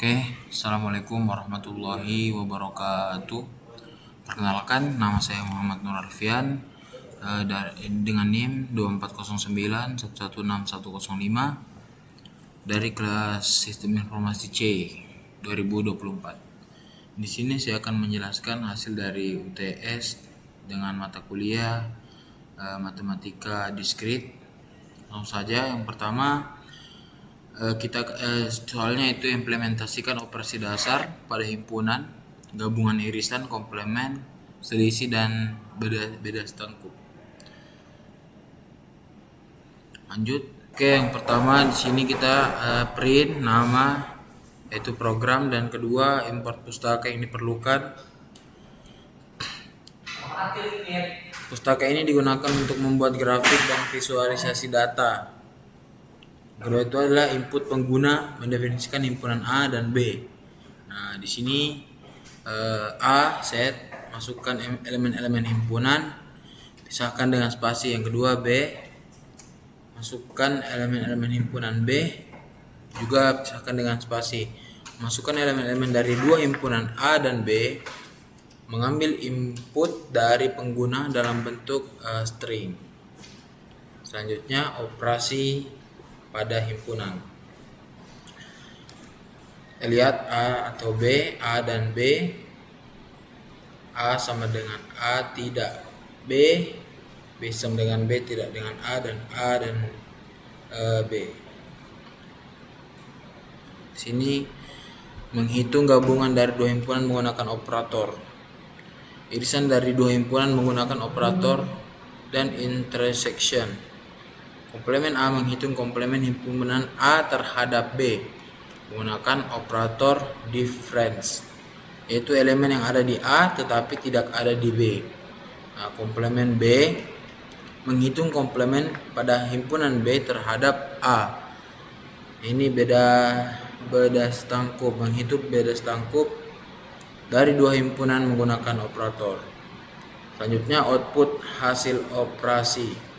Oke, Assalamualaikum warahmatullahi wabarakatuh. Perkenalkan, nama saya Muhammad Nur Alfian dengan NIM 2409116105 dari kelas Sistem Informasi C 2024. Di sini saya akan menjelaskan hasil dari UTS dengan mata kuliah Matematika Diskrit. Langsung saja, yang pertama soalnya itu implementasikan operasi dasar pada himpunan, gabungan irisan, komplement, selisih, dan beda setangkup. Lanjut. Oke, yang pertama di sini kita print nama yaitu program, dan kedua import pustaka yang diperlukan. Pustaka ini digunakan untuk membuat grafik dan visualisasi data. Kedua itu adalah input pengguna mendefinisikan himpunan A dan B. Nah, di sini A set masukkan elemen-elemen himpunan, pisahkan dengan spasi. Yang kedua B masukkan elemen-elemen himpunan B, juga pisahkan dengan spasi. Masukkan elemen-elemen dari dua himpunan A dan B, mengambil input dari pengguna dalam bentuk string. Selanjutnya operasi pada himpunan. Lihat A atau B, A dan B. A sama dengan A tidak B, B sama dengan B tidak dengan A, dan A dan B. Sini menghitung gabungan dari dua himpunan menggunakan operator. Irisan dari dua himpunan menggunakan operator dan intersection. Komplemen A menghitung komplemen himpunan A terhadap B menggunakan operator difference, yaitu elemen yang ada di A tetapi tidak ada di B. Nah, komplemen B menghitung komplemen pada himpunan B terhadap A. Ini beda setangkup, menghitung beda setangkup dari dua himpunan menggunakan operator. Selanjutnya output hasil operasi.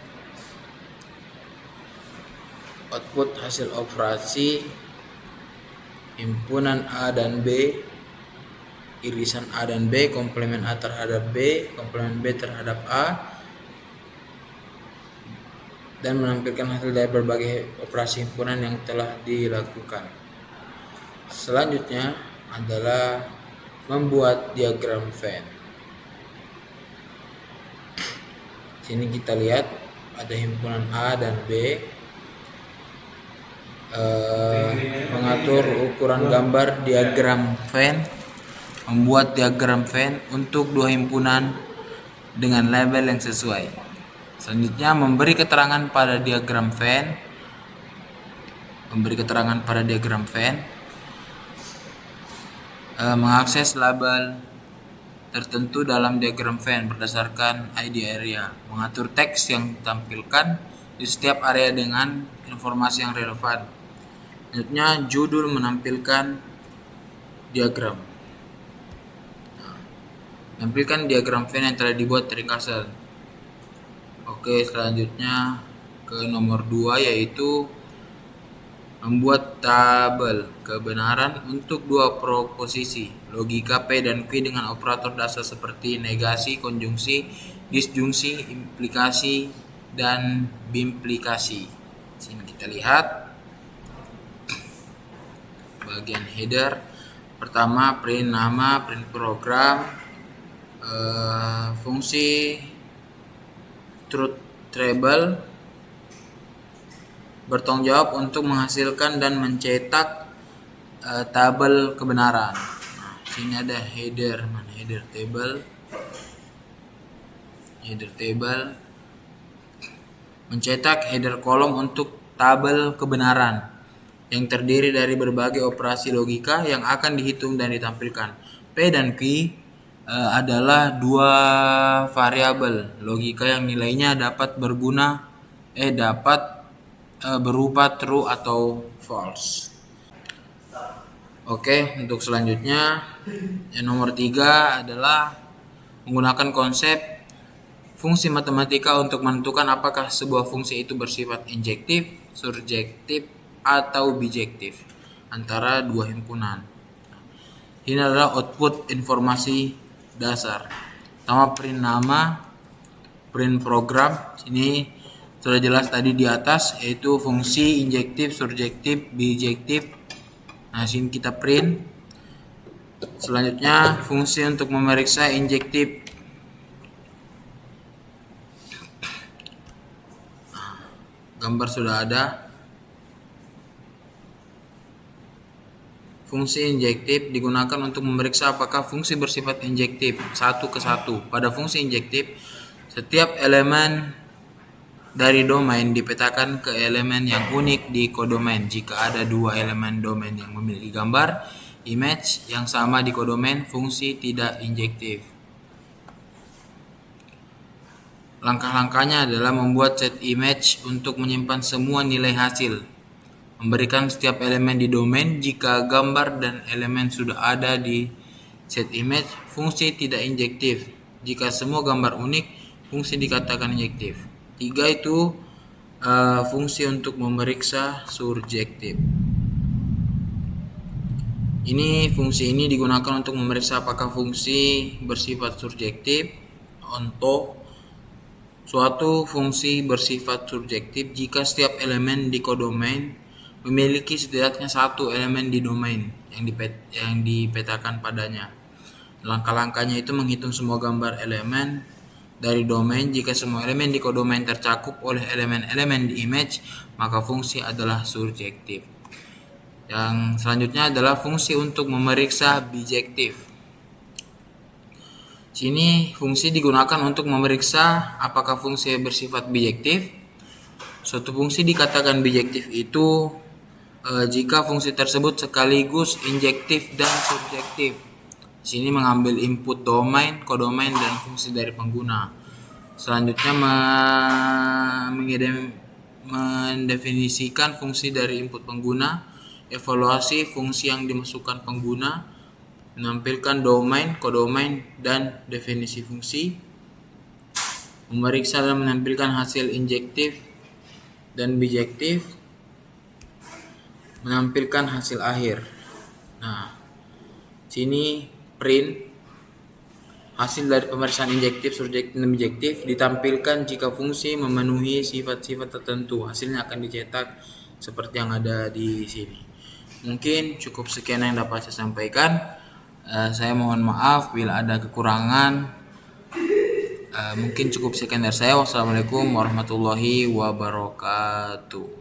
Output hasil operasi himpunan A dan B, irisan A dan B, komplemen A terhadap B, komplemen B terhadap A, dan menampilkan hasil dari berbagai operasi himpunan yang telah dilakukan. Selanjutnya adalah membuat diagram Venn. Sini kita lihat ada himpunan A dan B. Mengatur ukuran gambar diagram Venn, membuat diagram Venn untuk dua himpunan dengan label yang sesuai. Selanjutnya memberi keterangan pada diagram Venn. Mengakses label tertentu dalam diagram Venn berdasarkan ID area, mengatur teks yang ditampilkan di setiap area dengan informasi yang relevan. Selanjutnya judul menampilkan diagram. Menampilkan diagram Venn yang telah dibuat ringkasan. Oke, selanjutnya ke nomor 2, yaitu membuat tabel kebenaran untuk dua proposisi, logika P dan Q dengan operator dasar seperti negasi, konjungsi, disjungsi, implikasi, dan bimplikasi. Sini kita lihat bagian header. Pertama, print nama, print program, fungsi truth table bertanggung jawab untuk menghasilkan dan mencetak tabel kebenaran. Nah, sini ada header, header table mencetak header kolom untuk tabel kebenaran yang terdiri dari berbagai operasi logika yang akan dihitung dan ditampilkan. P dan Q adalah dua variabel logika yang nilainya dapat berupa true atau false. Oke, untuk selanjutnya yang nomor 3 adalah menggunakan konsep fungsi matematika untuk menentukan apakah sebuah fungsi itu bersifat injektif, surjektif, atau bijektif antara dua himpunan. Ini adalah output informasi dasar. Pertama print nama, print program. Ini sudah jelas tadi di atas, yaitu fungsi injektif, surjektif, bijektif. Nah, sini kita print. Selanjutnya fungsi untuk memeriksa injektif. Gambar sudah ada. Fungsi injektif digunakan untuk memeriksa apakah fungsi bersifat injektif satu ke satu. Pada fungsi injektif, setiap elemen dari domain dipetakan ke elemen yang unik di kodomain. Jika ada dua elemen domain yang memiliki gambar image yang sama di kodomain, fungsi tidak injektif. Langkah-langkahnya adalah membuat set image untuk menyimpan semua nilai hasil. Memberikan setiap elemen di domain. Jika gambar dan elemen sudah ada di set image, fungsi tidak injektif. Jika semua gambar unik, fungsi dikatakan injektif. 3 itu fungsi untuk memeriksa surjektif. Fungsi ini digunakan untuk memeriksa apakah fungsi bersifat surjektif untuk suatu fungsi bersifat surjektif jika setiap elemen di kodomain memiliki setidaknya satu elemen di domain yang dipetakan padanya. Langkah-langkahnya itu menghitung semua gambar elemen dari domain. Jika semua elemen di kodomain tercakup oleh elemen-elemen di image, maka fungsi adalah surjektif. Yang selanjutnya adalah fungsi untuk memeriksa bijektif. Sini fungsi digunakan untuk memeriksa apakah fungsi bersifat bijektif. Suatu fungsi dikatakan bijektif itu jika fungsi tersebut sekaligus injektif dan surjektif. Sini mengambil input domain, kodomain, dan fungsi dari pengguna. Selanjutnya mendefinisikan fungsi dari input pengguna, evaluasi fungsi yang dimasukkan pengguna, menampilkan domain, kodomain, dan definisi fungsi, memeriksa dan menampilkan hasil injektif dan bijektif, menampilkan hasil akhir. Nah, sini print hasil dari pemeriksaan injektif, surjektif, dan bijektif ditampilkan jika fungsi memenuhi sifat-sifat tertentu. Hasilnya akan dicetak seperti yang ada di sini. Mungkin cukup sekian yang dapat saya sampaikan. Saya mohon maaf bila ada kekurangan. Mungkin cukup sekian dari saya. Wassalamualaikum warahmatullahi wabarakatuh.